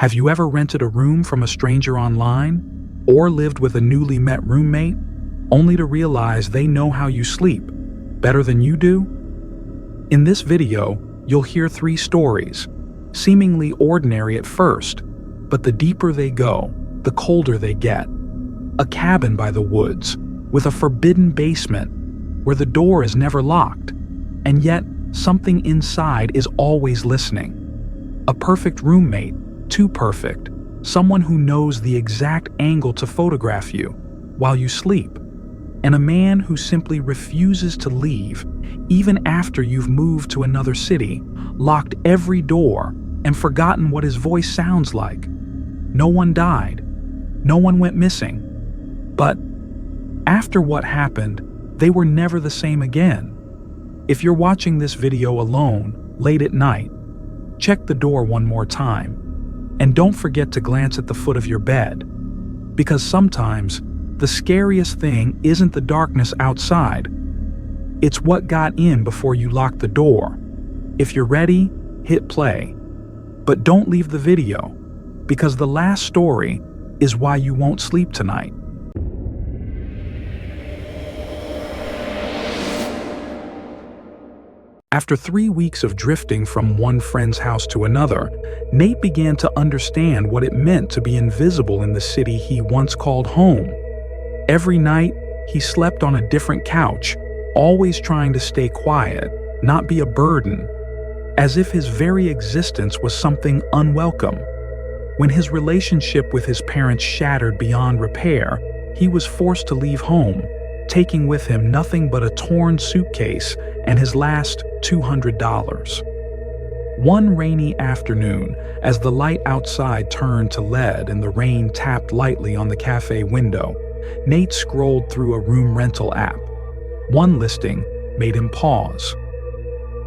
Have you ever rented a room from a stranger online or lived with a newly met roommate only to realize they know how you sleep better than you do? In this video, you'll hear 3 stories, seemingly ordinary at first, but the deeper they go, the colder they get. A cabin by the woods with a forbidden basement where the door is never locked, and yet something inside is always listening. A perfect roommate, too perfect, someone who knows the exact angle to photograph you while you sleep, and a man who simply refuses to leave even after you've moved to another city, locked every door, and forgotten what his voice sounds like. No one died. No one went missing. But after what happened, they were never the same again. If you're watching this video alone, late at night, check the door one more time. And don't forget to glance at the foot of your bed, because sometimes the scariest thing isn't the darkness outside. It's what got in before you locked the door. If you're ready, hit play. But don't leave the video, because the last story is why you won't sleep tonight. After 3 weeks of drifting from one friend's house to another, Nate began to understand what it meant to be invisible in the city he once called home. Every night, he slept on a different couch, always trying to stay quiet, not be a burden, as if his very existence was something unwelcome. When his relationship with his parents shattered beyond repair, he was forced to leave home, taking with him nothing but a torn suitcase and his last $200. One rainy afternoon, as the light outside turned to lead and the rain tapped lightly on the cafe window, Nate scrolled through a room rental app. One listing made him pause.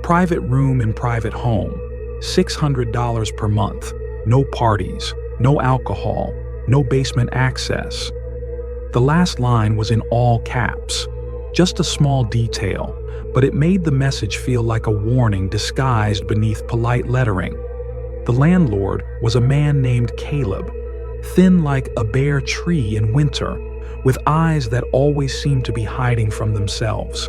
Private room in private home, $600 per month, no parties, no alcohol, no basement access. The last line was in all caps, just a small detail, but it made the message feel like a warning disguised beneath polite lettering. The landlord was a man named Caleb, thin like a bare tree in winter, with eyes that always seemed to be hiding from themselves.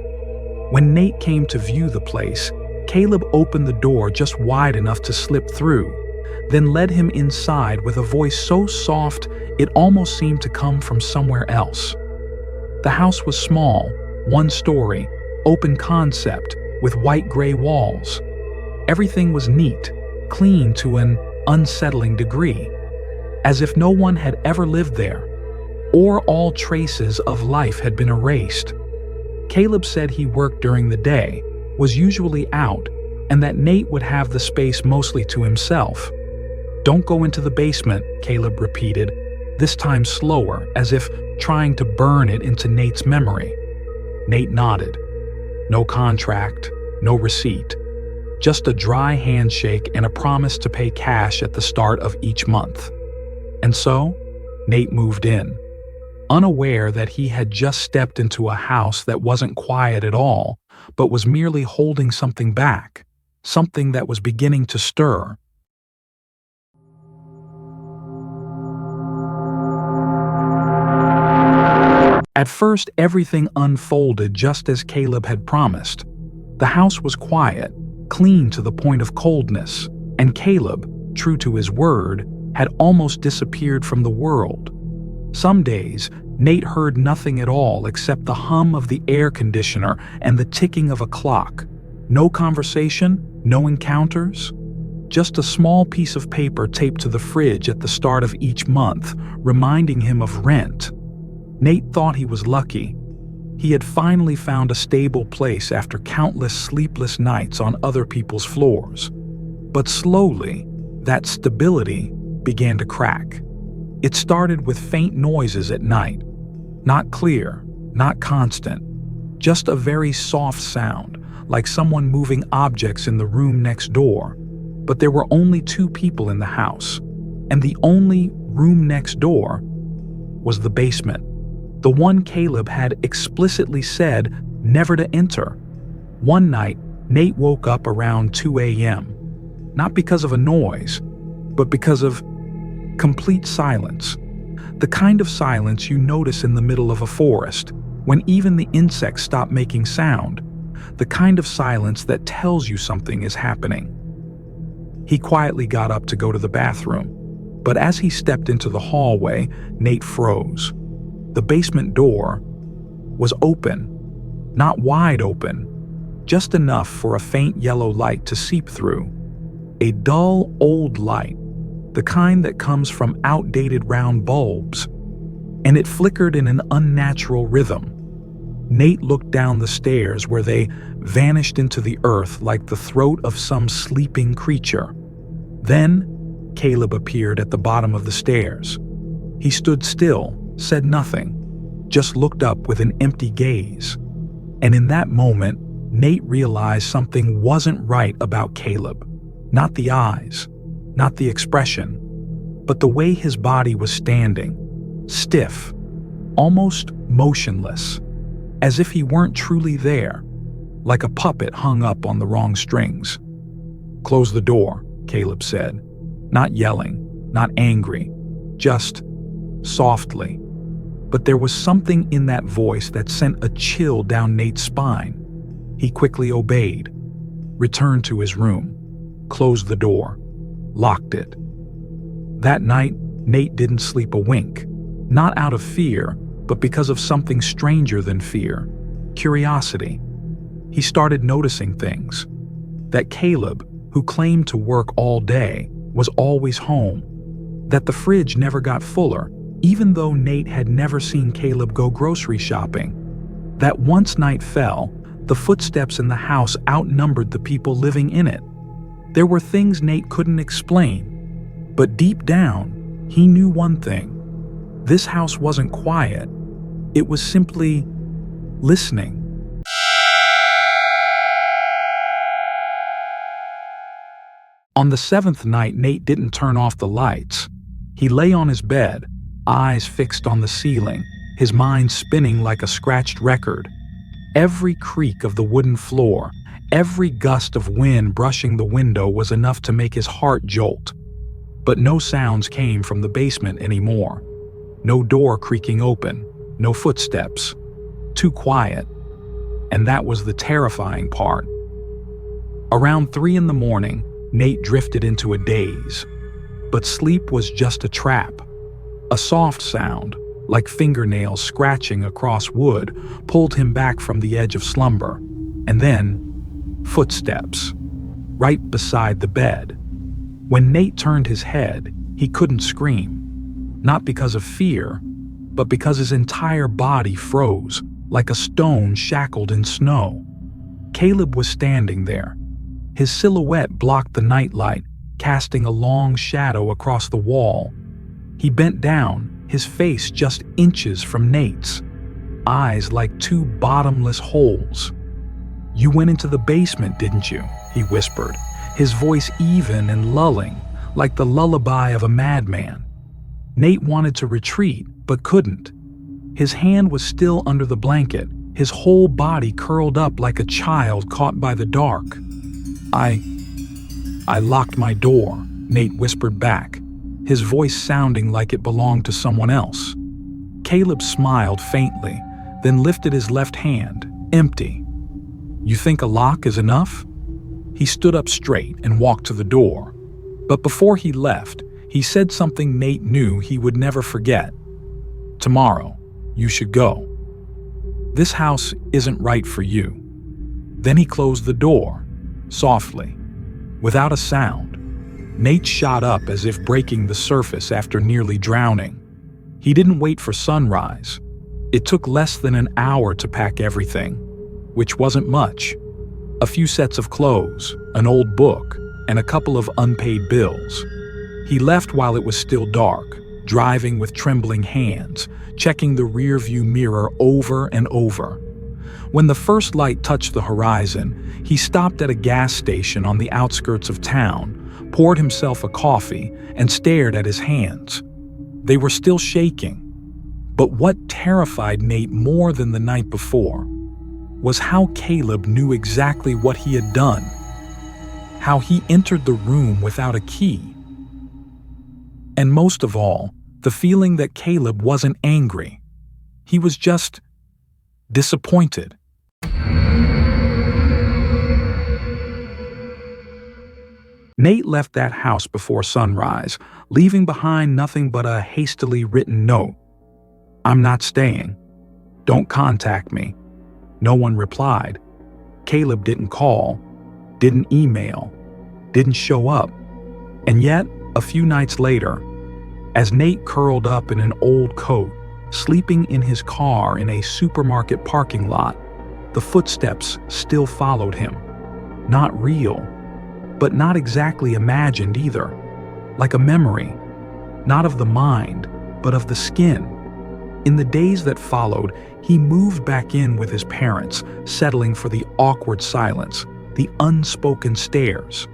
When Nate came to view the place, Caleb opened the door just wide enough to slip through, then led him inside with a voice so soft it almost seemed to come from somewhere else. The house was small, 1 story, open concept, with white-gray walls. Everything was neat, clean to an unsettling degree, as if no one had ever lived there, or all traces of life had been erased. Caleb said he worked during the day, was usually out, and that Nate would have the space mostly to himself. "Don't go into the basement," Caleb repeated, this time slower, as if trying to burn it into Nate's memory. Nate nodded. No contract, no receipt, just a dry handshake and a promise to pay cash at the start of each month. And so, Nate moved in, unaware that he had just stepped into a house that wasn't quiet at all, but was merely holding something back, something that was beginning to stir. At first, everything unfolded just as Caleb had promised. The house was quiet, clean to the point of coldness, and Caleb, true to his word, had almost disappeared from the world. Some days, Nate heard nothing at all except the hum of the air conditioner and the ticking of a clock. No conversation, no encounters. Just a small piece of paper taped to the fridge at the start of each month, reminding him of rent. Nate thought he was lucky. He had finally found a stable place after countless sleepless nights on other people's floors. But slowly, that stability began to crack. It started with faint noises at night. Not clear, not constant. Just a very soft sound, like someone moving objects in the room next door. But there were only 2 people in the house, and the only room next door was the basement. The one Caleb had explicitly said never to enter. One night, Nate woke up around 2 a.m., not because of a noise, but because of Complete silence. The kind of silence you notice in the middle of a forest, when even the insects stop making sound. The kind of silence that tells you something is happening. He quietly got up to go to the bathroom, but as he stepped into the hallway, Nate froze. The basement door was open, not wide open, just enough for a faint yellow light to seep through. A dull, old light, the kind that comes from outdated round bulbs, and it flickered in an unnatural rhythm. Nate looked down the stairs where they vanished into the earth like the throat of some sleeping creature. Then, Caleb appeared at the bottom of the stairs. He stood still, said nothing, just looked up with an empty gaze. And in that moment, Nate realized something wasn't right about Caleb. Not the eyes, not the expression, but the way his body was standing, stiff, almost motionless, as if he weren't truly there, like a puppet hung up on the wrong strings. "Close the door," Caleb said, not yelling, not angry, just softly. But there was something in that voice that sent a chill down Nate's spine. He quickly obeyed, returned to his room, closed the door, locked it. That night, Nate didn't sleep a wink, not out of fear, but because of something stranger than fear, curiosity. He started noticing things. That Caleb, who claimed to work all day, was always home. That the fridge never got fuller, even though Nate had never seen Caleb go grocery shopping. That once night fell, the footsteps in the house outnumbered the people living in it. There were things Nate couldn't explain, but deep down, he knew one thing. This house wasn't quiet. It was simply listening. On the seventh night, Nate didn't turn off the lights. He lay on his bed, eyes fixed on the ceiling, his mind spinning like a scratched record. Every creak of the wooden floor, every gust of wind brushing the window was enough to make his heart jolt. But no sounds came from the basement anymore. No door creaking open, no footsteps. Too quiet. And that was the terrifying part. Around 3 a.m, Nate drifted into a daze. But sleep was just a trap. A soft sound, like fingernails scratching across wood, pulled him back from the edge of slumber. And then, footsteps, right beside the bed. When Nate turned his head, he couldn't scream. Not because of fear, but because his entire body froze, like a stone shackled in snow. Caleb was standing there. His silhouette blocked the nightlight, casting a long shadow across the wall. He bent down, his face just inches from Nate's, eyes like two bottomless holes. "You went into the basement, didn't you?" he whispered, his voice even and lulling, like the lullaby of a madman. Nate wanted to retreat, but couldn't. His hand was still under the blanket, his whole body curled up like a child caught by the dark. I locked my door," Nate whispered back, his voice sounding like it belonged to someone else. Caleb smiled faintly, then lifted his left hand, empty. "You think a lock is enough?" He stood up straight and walked to the door. But before he left, he said something Nate knew he would never forget. "Tomorrow, you should go. This house isn't right for you." Then he closed the door, softly, without a sound. Nate shot up as if breaking the surface after nearly drowning. He didn't wait for sunrise. It took less than an hour to pack everything, which wasn't much. A few sets of clothes, an old book, and a couple of unpaid bills. He left while it was still dark, driving with trembling hands, checking the rearview mirror over and over. When the first light touched the horizon, he stopped at a gas station on the outskirts of town, poured himself a coffee, and stared at his hands. They were still shaking. But what terrified Nate more than the night before was how Caleb knew exactly what he had done, how he entered the room without a key. And most of all, the feeling that Caleb wasn't angry. He was just disappointed. Nate left that house before sunrise, leaving behind nothing but a hastily written note. "I'm not staying. Don't contact me." No one replied. Caleb didn't call, didn't email, didn't show up. And yet, a few nights later, as Nate curled up in an old coat, sleeping in his car in a supermarket parking lot, the footsteps still followed him. Not real, but not exactly imagined either. Like a memory, not of the mind, but of the skin. In the days that followed, he moved back in with his parents, settling for the awkward silence, the unspoken stares.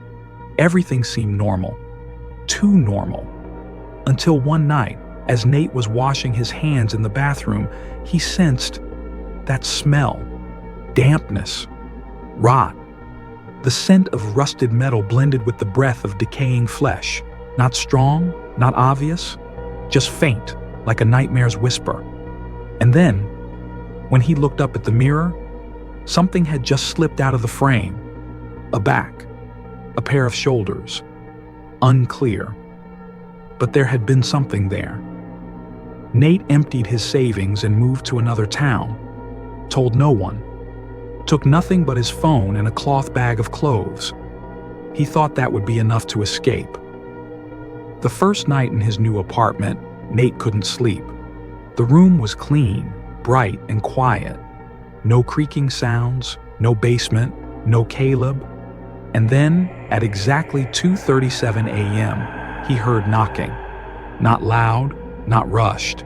Everything seemed normal. Too normal. Until one night, as Nate was washing his hands in the bathroom, he sensed that smell. Dampness. Rot. The scent of rusted metal blended with the breath of decaying flesh. Not strong, not obvious, just faint, like a nightmare's whisper. And then, when he looked up at the mirror, something had just slipped out of the frame. A back, a pair of shoulders. Unclear. But there had been something there. Nate emptied his savings and moved to another town. Told no one. Took nothing but his phone and a cloth bag of clothes. He thought that would be enough to escape. The first night in his new apartment, Nate couldn't sleep. The room was clean, bright, and quiet. No creaking sounds, no basement, no Caleb. And then, at exactly 2:37 a.m., he heard knocking. Not loud, not rushed.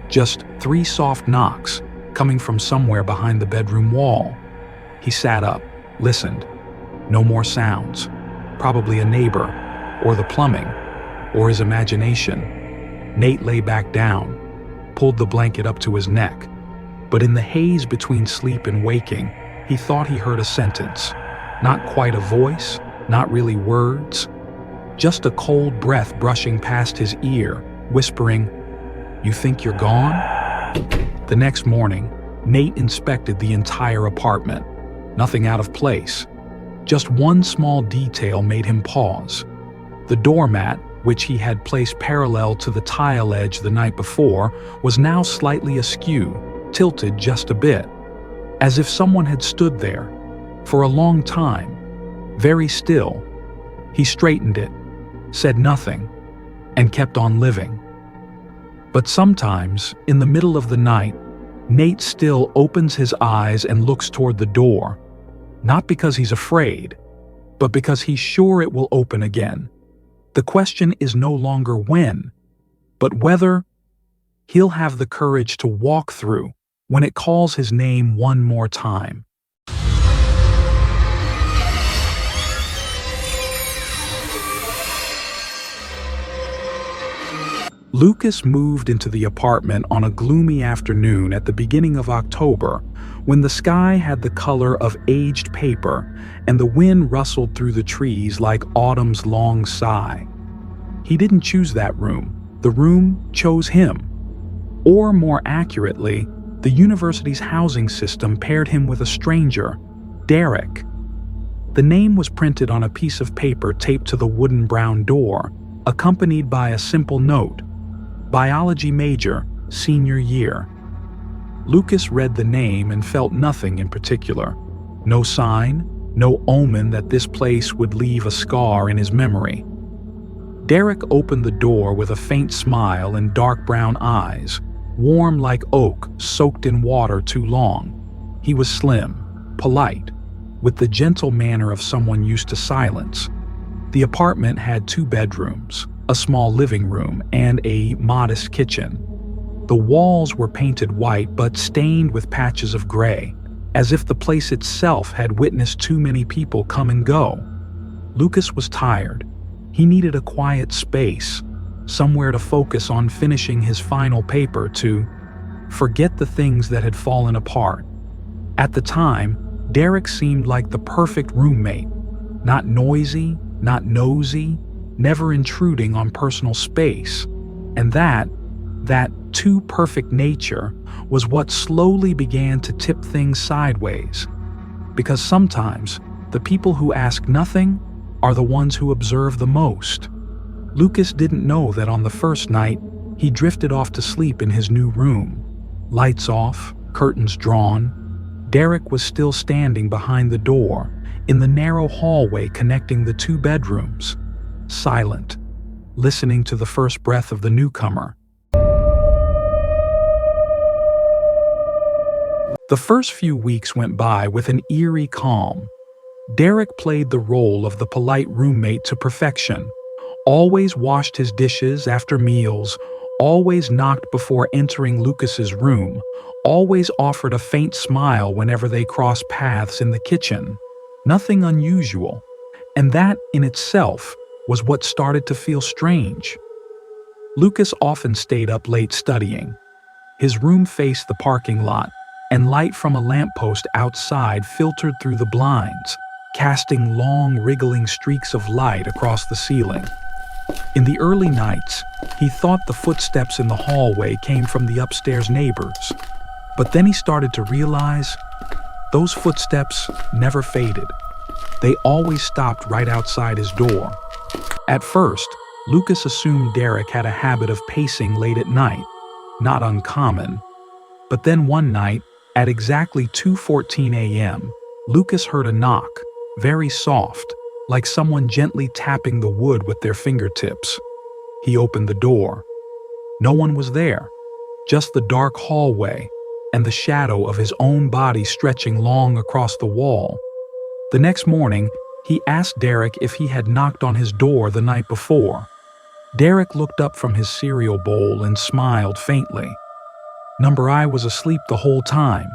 Just 3 soft knocks, coming from somewhere behind the bedroom wall. He sat up, listened. No more sounds. Probably a neighbor, or the plumbing, or his imagination. Nate lay back down, pulled the blanket up to his neck. But in the haze between sleep and waking, he thought he heard a sentence. Not quite a voice, not really words. Just a cold breath brushing past his ear, whispering, "You think you're gone?" The next morning, Nate inspected the entire apartment. Nothing out of place. Just one small detail made him pause. The doormat, which he had placed parallel to the tile edge the night before, was now slightly askew, tilted just a bit, as if someone had stood there for a long time, very still. He straightened it, said nothing, and kept on living. But sometimes, in the middle of the night, Nate still opens his eyes and looks toward the door, not because he's afraid, but because he's sure it will open again. The question is no longer when, but whether he'll have the courage to walk through when it calls his name one more time. Lucas moved into the apartment on a gloomy afternoon at the beginning of October, when the sky had the color of aged paper and the wind rustled through the trees like autumn's long sigh. He didn't choose that room. The room chose him. Or more accurately, the university's housing system paired him with a stranger, Derek. The name was printed on a piece of paper taped to the wooden brown door, accompanied by a simple note, "Biology major, senior year." Lucas read the name and felt nothing in particular. No sign, no omen that this place would leave a scar in his memory. Derek opened the door with a faint smile and dark brown eyes, warm like oak soaked in water too long. He was slim, polite, with the gentle manner of someone used to silence. The apartment had 2 bedrooms, a small living room, and a modest kitchen. The walls were painted white but stained with patches of gray, as if the place itself had witnessed too many people come and go. Lucas was tired. He needed a quiet space, somewhere to focus on finishing his final paper, to forget the things that had fallen apart. At the time, Derek seemed like the perfect roommate. Not noisy, not nosy, never intruding on personal space. And that too perfect nature was what slowly began to tip things sideways. Because sometimes, the people who ask nothing are the ones who observe the most. Lucas didn't know that on the first night, he drifted off to sleep in his new room. Lights off, curtains drawn. Derek was still standing behind the door, in the narrow hallway connecting the two bedrooms, silent, listening to the first breath of the newcomer. The first few weeks went by with an eerie calm. Derek played the role of the polite roommate to perfection, always washed his dishes after meals, always knocked before entering Lucas's room, always offered a faint smile whenever they crossed paths in the kitchen. Nothing unusual, and that in itself was what started to feel strange. Lucas often stayed up late studying. His room faced the parking lot, and light from a lamppost outside filtered through the blinds, casting long, wriggling streaks of light across the ceiling. In the early nights, he thought the footsteps in the hallway came from the upstairs neighbors. But then he started to realize those footsteps never faded. They always stopped right outside his door. At first, Lucas assumed Derek had a habit of pacing late at night, not uncommon. But then one night, at exactly 2:14 a.m., Lucas heard a knock, very soft, like someone gently tapping the wood with their fingertips. He opened the door. No one was there, just the dark hallway and the shadow of his own body stretching long across the wall. The next morning, he asked Derek if he had knocked on his door the night before. Derek looked up from his cereal bowl and smiled faintly. "Number I was asleep the whole time."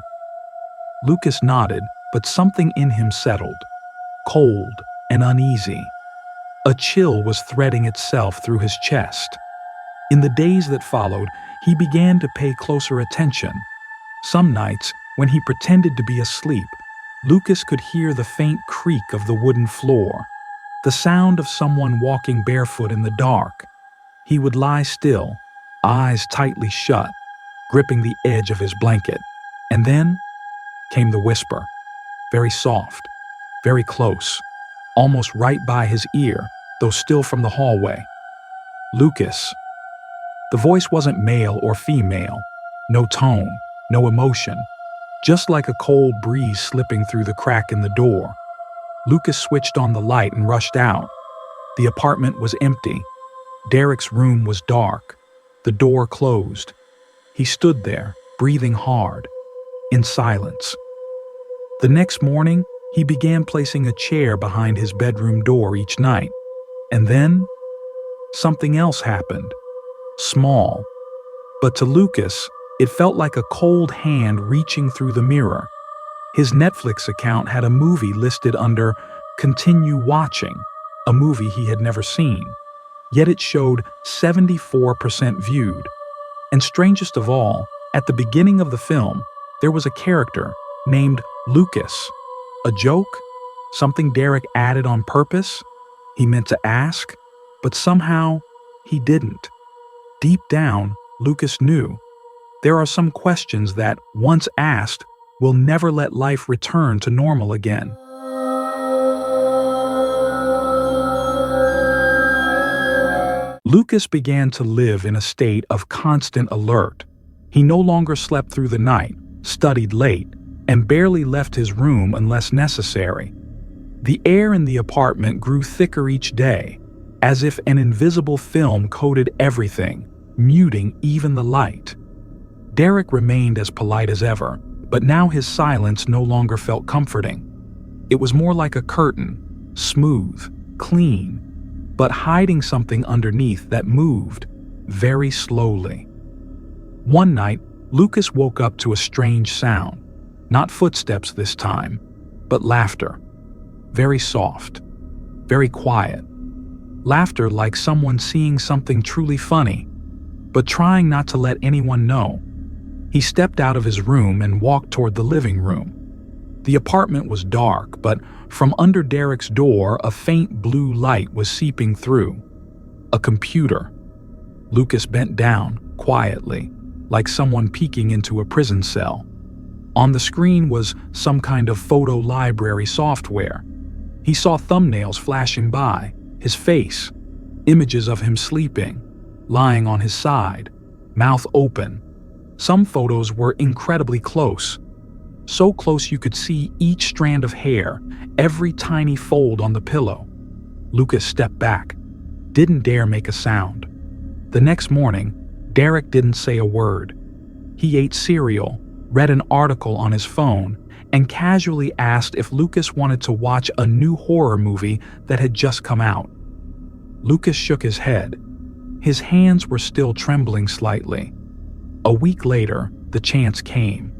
Lucas nodded, but something in him settled, cold and uneasy. A chill was threading itself through his chest. In the days that followed, he began to pay closer attention. Some nights, when he pretended to be asleep, Lucas could hear the faint creak of the wooden floor, the sound of someone walking barefoot in the dark. He would lie still, eyes tightly shut, gripping the edge of his blanket. And then came the whisper, very soft, very close, almost right by his ear, though still from the hallway. "Lucas." The voice wasn't male or female, no tone, no emotion, just like a cold breeze slipping through the crack in the door. Lucas switched on the light and rushed out. The apartment was empty. Derek's room was dark, the door closed. He stood there, breathing hard, in silence. The next morning, he began placing a chair behind his bedroom door each night. And then, something else happened. Small. But to Lucas, it felt like a cold hand reaching through the mirror. His Netflix account had a movie listed under "Continue Watching," a movie he had never seen. Yet it showed 74% viewed. And strangest of all, at the beginning of the film, there was a character named Lucas. A joke? Something Derek added on purpose? He meant to ask, but somehow he didn't. Deep down, Lucas knew. There are some questions that, once asked, will never let life return to normal again. Lucas began to live in a state of constant alert. He no longer slept through the night, studied late, and barely left his room unless necessary. The air in the apartment grew thicker each day, as if an invisible film coated everything, muting even the light. Derek remained as polite as ever, but now his silence no longer felt comforting. It was more like a curtain, smooth, clean, but hiding something underneath that moved, very slowly. One night, Lucas woke up to a strange sound. Not footsteps this time, but laughter. Very soft, very quiet. Laughter like someone seeing something truly funny, but trying not to let anyone know. He stepped out of his room and walked toward the living room. The apartment was dark, but from under Derek's door, a faint blue light was seeping through, A computer. Lucas bent down, quietly, like someone peeking into a prison cell. On the screen was some kind of photo library software. He saw thumbnails flashing by, his face, images of him sleeping, lying on his side, mouth open. Some photos were incredibly close, so close you could see each strand of hair, every tiny fold on the pillow. Lucas stepped back, didn't dare make a sound. The next morning, Derek didn't say a word. He ate cereal, read an article on his phone, and casually asked if Lucas wanted to watch a new horror movie that had just come out. Lucas shook his head. His hands were still trembling slightly. A week later, the chance came.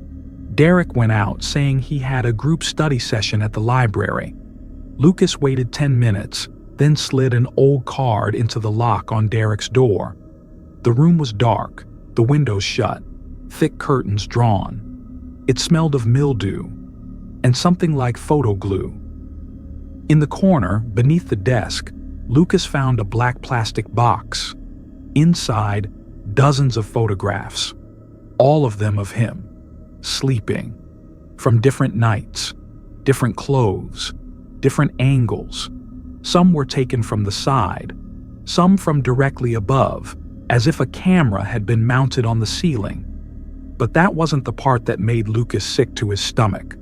Derek went out saying he had a group study session at the library. Lucas waited 10 minutes, then slid an old card into the lock on Derek's door. The room was dark, the windows shut, thick curtains drawn. It smelled of mildew and something like photo glue. In the corner, beneath the desk, Lucas found a black plastic box. Inside, dozens of photographs, all of them of him, sleeping, from different nights, different clothes, different angles. Some were taken from the side, some from directly above, as if a camera had been mounted on the ceiling. But that wasn't the part that made Lucas sick to his stomach.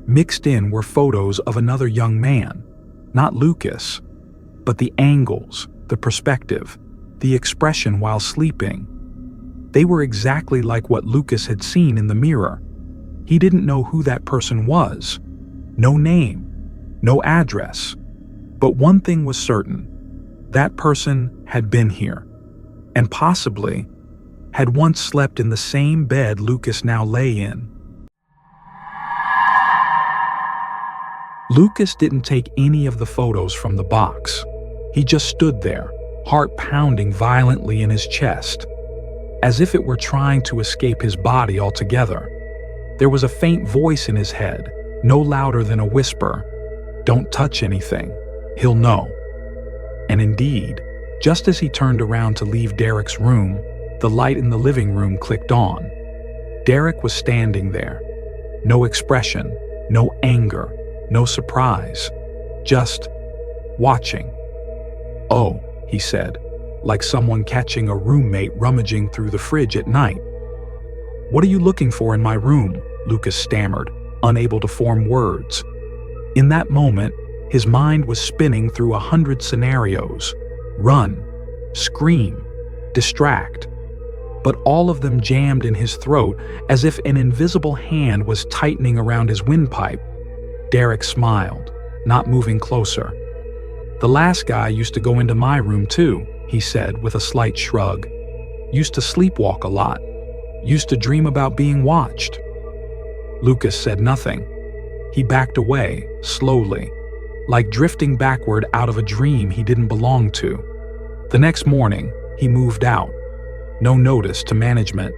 Mixed in were photos of another young man, not Lucas, but the angles, the perspective, the expression while sleeping. They were exactly like what Lucas had seen in the mirror. He didn't know who that person was. No name, no address. But one thing was certain. That person had been here, and possibly had once slept in the same bed Lucas now lay in. Lucas didn't take any of the photos from the box. He just stood there, heart pounding violently in his chest, as if it were trying to escape his body altogether. There was a faint voice in his head, no louder than a whisper. "Don't touch anything. He'll know." And indeed, just as he turned around to leave Derek's room, the light in the living room clicked on. Derek was standing there. No expression, no anger, no surprise, just watching. "Oh," he said, like someone catching a roommate rummaging through the fridge at night. "What are you looking for in my room?" Lucas stammered, unable to form words. In that moment, his mind was spinning through 100 scenarios. Run, scream, distract. But all of them jammed in his throat as if an invisible hand was tightening around his windpipe. Derek smiled, not moving closer. "The last guy used to go into my room too," he said with a slight shrug. "Used to sleepwalk a lot. Used to dream about being watched." Lucas said nothing. He backed away, slowly, like drifting backward out of a dream he didn't belong to. The next morning, he moved out. No notice to management.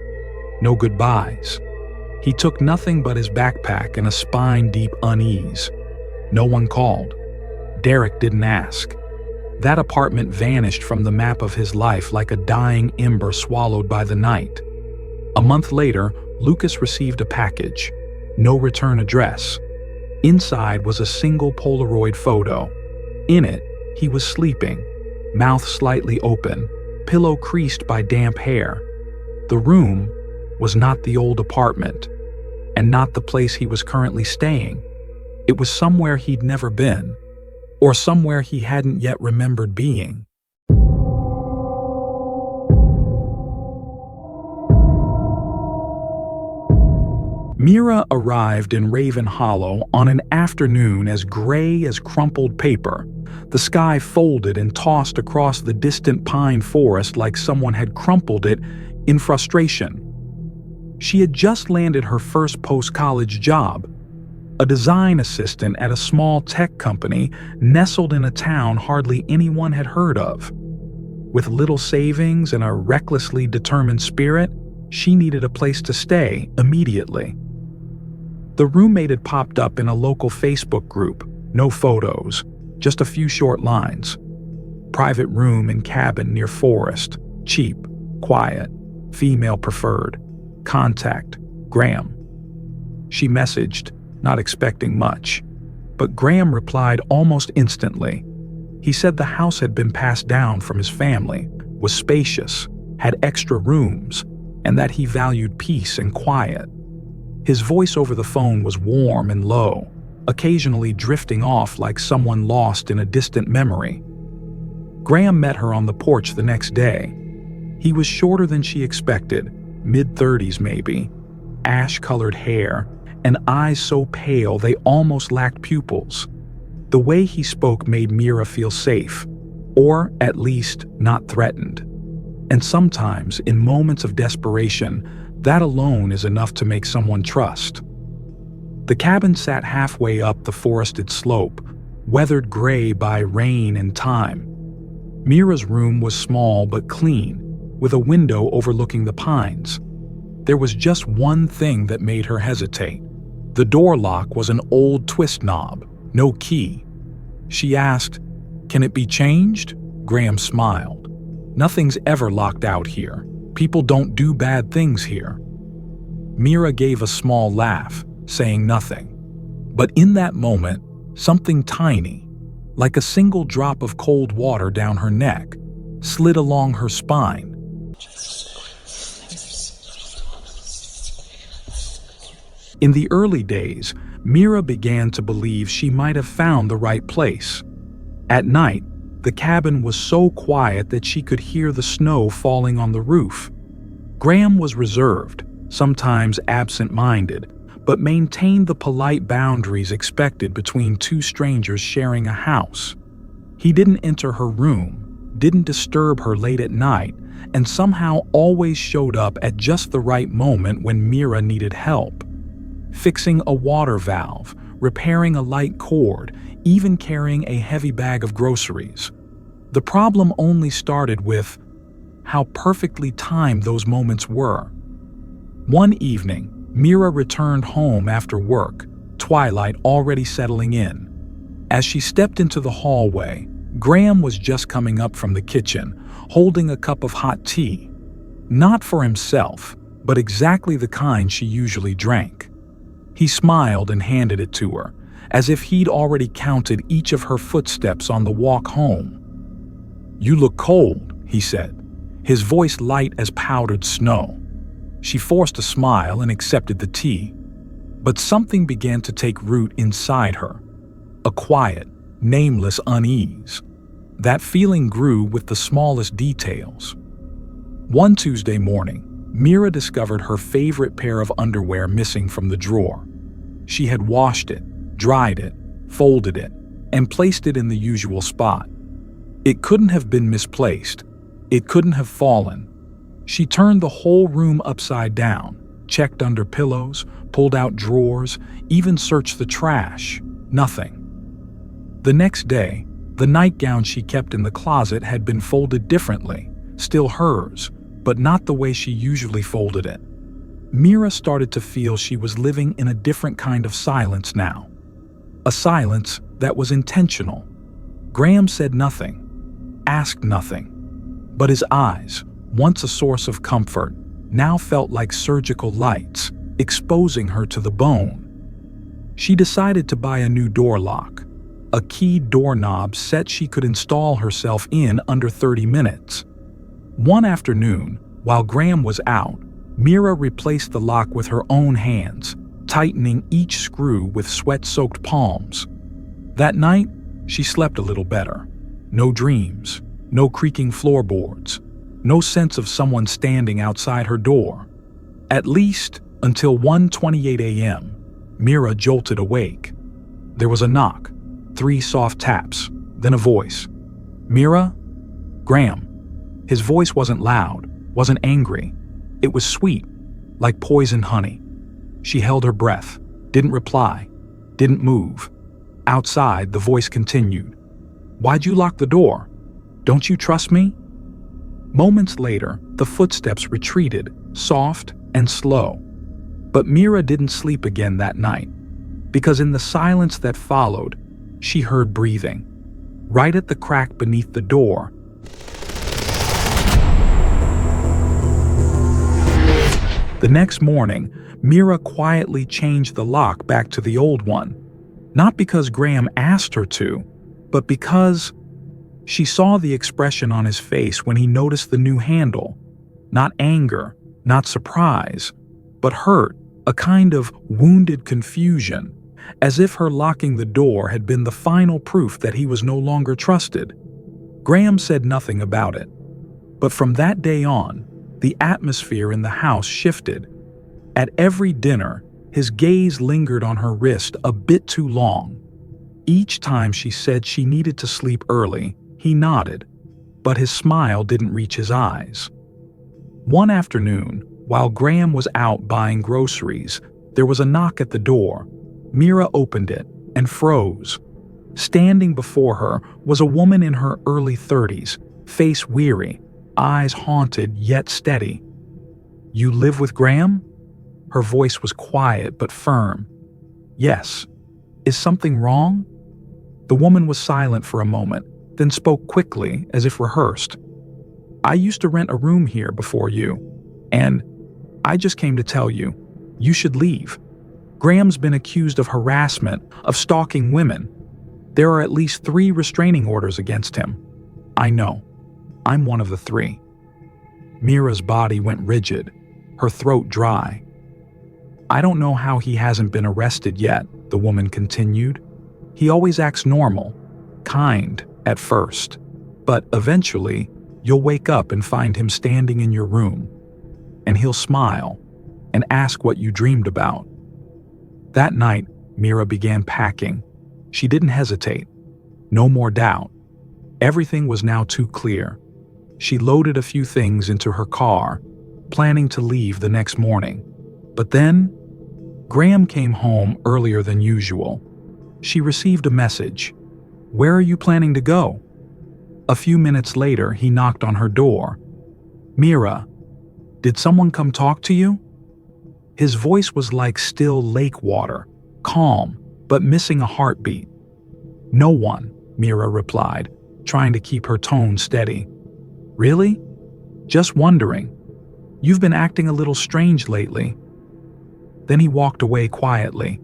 No goodbyes. He took nothing but his backpack and a spine-deep unease. No one called. Derek didn't ask. That apartment vanished from the map of his life like a dying ember swallowed by the night. A month later, Lucas received a package. No return address. Inside was a single Polaroid photo. In it, he was sleeping, mouth slightly open, pillow creased by damp hair. The room was not the old apartment, and not the place he was currently staying. It was somewhere he'd never been, or somewhere he hadn't yet remembered being. Mira arrived in Raven Hollow on an afternoon as gray as crumpled paper. The sky folded and tossed across the distant pine forest like someone had crumpled it in frustration. She had just landed her first post-college job, a design assistant at a small tech company nestled in a town hardly anyone had heard of. With little savings and a recklessly determined spirit, she needed a place to stay immediately. The roommate had popped up in a local Facebook group, no photos, just a few short lines. Private room in cabin near forest. Cheap. Quiet. Female preferred. Contact. Graham. She messaged, not expecting much. But Graham replied almost instantly. He said the house had been passed down from his family, was spacious, had extra rooms, and that he valued peace and quiet. His voice over the phone was warm and low, occasionally drifting off like someone lost in a distant memory. Graham met her on the porch the next day. He was shorter than she expected, mid-30s maybe, ash-colored hair, and eyes so pale they almost lacked pupils. The way he spoke made Mira feel safe, or at least not threatened. And sometimes, in moments of desperation, that alone is enough to make someone trust. The cabin sat halfway up the forested slope, weathered gray by rain and time. Mira's room was small but clean, with a window overlooking the pines. There was just one thing that made her hesitate. The door lock was an old twist knob, no key. She asked, "Can it be changed?" Graham smiled. "Nothing's ever locked out here. People don't do bad things here." Mira gave a small laugh, saying nothing. But in that moment, something tiny, like a single drop of cold water down her neck, slid along her spine. In the early days, Mira began to believe she might have found the right place. At night, the cabin was so quiet that she could hear the snow falling on the roof. Graham was reserved, sometimes absent-minded, but maintained the polite boundaries expected between two strangers sharing a house. He didn't enter her room, didn't disturb her late at night, and somehow always showed up at just the right moment when Mira needed help. Fixing a water valve, repairing a light cord, even carrying a heavy bag of groceries. The problem only started with how perfectly timed those moments were. One evening, Mira returned home after work, twilight already settling in. As she stepped into the hallway, Graham was just coming up from the kitchen, holding a cup of hot tea. Not for himself, but exactly the kind she usually drank. He smiled and handed it to her, as if he'd already counted each of her footsteps on the walk home. "You look cold," he said, his voice light as powdered snow. She forced a smile and accepted the tea. But something began to take root inside her. A quiet, nameless unease. That feeling grew with the smallest details. One Tuesday morning, Mira discovered her favorite pair of underwear missing from the drawer. She had washed it, dried it, folded it, and placed it in the usual spot. It couldn't have been misplaced. It couldn't have fallen. She turned the whole room upside down, checked under pillows, pulled out drawers, even searched the trash. Nothing. The next day, the nightgown she kept in the closet had been folded differently, still hers, but not the way she usually folded it. Mira started to feel she was living in a different kind of silence now. A silence that was intentional. Graham said nothing, asked nothing. But his eyes, once a source of comfort, now felt like surgical lights, exposing her to the bone. She decided to buy a new door lock, a keyed doorknob set she could install herself in under 30 minutes. One afternoon, while Graham was out, Mira replaced the lock with her own hands, tightening each screw with sweat-soaked palms. That night, she slept a little better. No dreams, no creaking floorboards, no sense of someone standing outside her door. At least until 1:28 a.m., Mira jolted awake. There was a knock, 3 soft taps, then a voice. "Mira?" "Graham." His voice wasn't loud, wasn't angry. It was sweet, like poisoned honey. She held her breath, didn't reply, didn't move. Outside, the voice continued. "Why'd you lock the door? Don't you trust me?" Moments later, the footsteps retreated, soft and slow. But Mira didn't sleep again that night, because in the silence that followed, she heard breathing. right at the crack beneath the door. The next morning, Mira quietly changed the lock back to the old one, not because Graham asked her to, but because she saw the expression on his face when he noticed the new handle. Not anger, not surprise, but hurt, a kind of wounded confusion, as if her locking the door had been the final proof that he was no longer trusted. Graham said nothing about it, but from that day on, the atmosphere in the house shifted. At every dinner, his gaze lingered on her wrist a bit too long. Each time she said she needed to sleep early, he nodded, but his smile didn't reach his eyes. One afternoon, while Graham was out buying groceries, there was a knock at the door. Mira opened it and froze. Standing before her was a woman in her early 30s, face weary, eyes haunted yet steady. "You live with Graham?" Her voice was quiet but firm. "Yes. Is something wrong?" The woman was silent for a moment, then spoke quickly, as if rehearsed. "I used to rent a room here before you, and I just came to tell you, you should leave. Graham's been accused of harassment, of stalking women. There are at least 3 restraining orders against him. I know. I'm one of the 3. Mira's body went rigid, her throat dry. "I don't know how he hasn't been arrested yet," the woman continued. "He always acts normal, kind at first, but eventually you'll wake up and find him standing in your room, and he'll smile and ask what you dreamed about." That night, Mira began packing. She didn't hesitate. No more doubt. Everything was now too clear. She loaded a few things into her car, planning to leave the next morning. But then, Graham came home earlier than usual. She received a message. "Where are you planning to go?" A few minutes later, he knocked on her door. "Mira, did someone come talk to you?" His voice was like still lake water, calm, but missing a heartbeat. "No one," Mira replied, trying to keep her tone steady. "Really? Just wondering. You've been acting a little strange lately." Then he walked away quietly.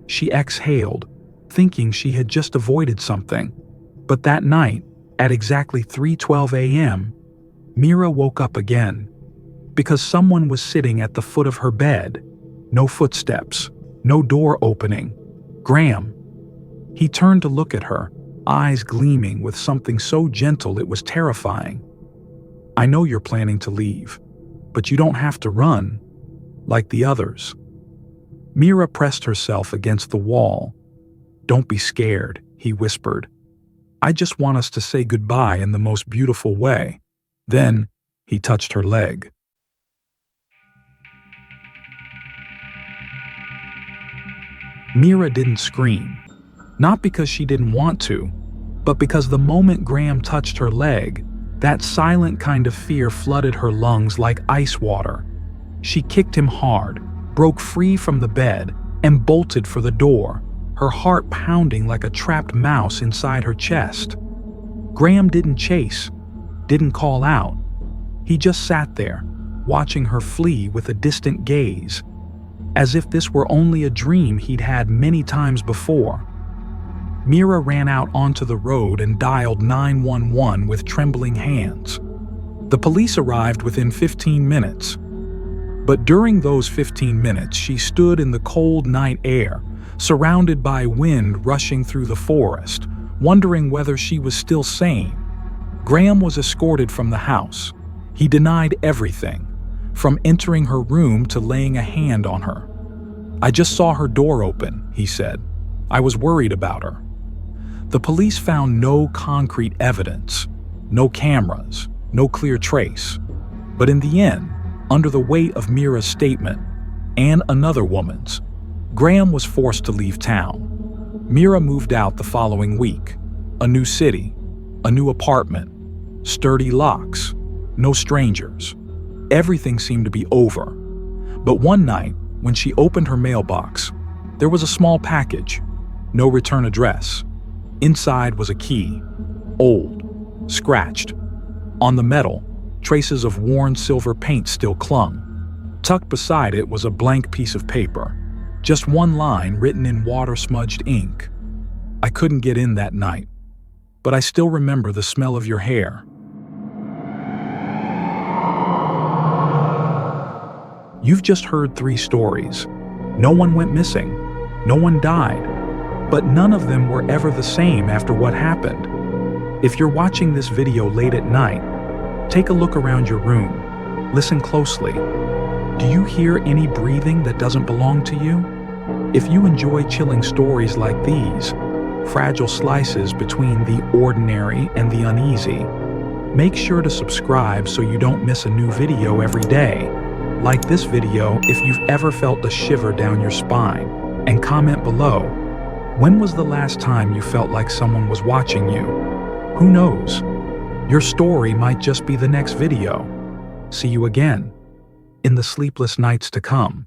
She exhaled, thinking she had just avoided something. But that night, at exactly 3:12 a.m., Mira woke up again, because someone was sitting at the foot of her bed. No footsteps, no door opening. Graham. He turned to look at her, eyes gleaming with something so gentle it was terrifying. "I know you're planning to leave, but you don't have to run, like the others." Mira pressed herself against the wall. "Don't be scared," he whispered. "I just want us to say goodbye in the most beautiful way." Then he touched her leg. Mira didn't scream, not because she didn't want to, but because the moment Graham touched her leg, that silent kind of fear flooded her lungs like ice water. She kicked him hard, broke free from the bed, and bolted for the door, her heart pounding like a trapped mouse inside her chest. Graham didn't chase, didn't call out. He just sat there, watching her flee with a distant gaze, as if this were only a dream he'd had many times before. Mira ran out onto the road and dialed 911 with trembling hands. The police arrived within 15 minutes. But during those 15 minutes, she stood in the cold night air, surrounded by wind rushing through the forest, wondering whether she was still sane. Graham was escorted from the house. He denied everything, from entering her room to laying a hand on her. "I just saw her door open," he said. "I was worried about her." The police found no concrete evidence, no cameras, no clear trace. But in the end, under the weight of Mira's statement and another woman's, Graham was forced to leave town. Mira moved out the following week. A new city, a new apartment, sturdy locks, no strangers. Everything seemed to be over. But one night, when she opened her mailbox, there was a small package, no return address. Inside was a key, old, scratched. On the metal, traces of worn silver paint still clung. Tucked beside it was a blank piece of paper, just one line written in water-smudged ink. I couldn't get in that night, but I still remember the smell of your hair. You've just heard 3 stories. No one went missing. No one died. But none of them were ever the same after what happened. If you're watching this video late at night, take a look around your room. Listen closely. Do you hear any breathing that doesn't belong to you? If you enjoy chilling stories like these, fragile slices between the ordinary and the uneasy, make sure to subscribe so you don't miss a new video every day. Like this video if you've ever felt a shiver down your spine, and comment below, when was the last time you felt like someone was watching you? Who knows? Your story might just be the next video. See you again in the sleepless nights to come.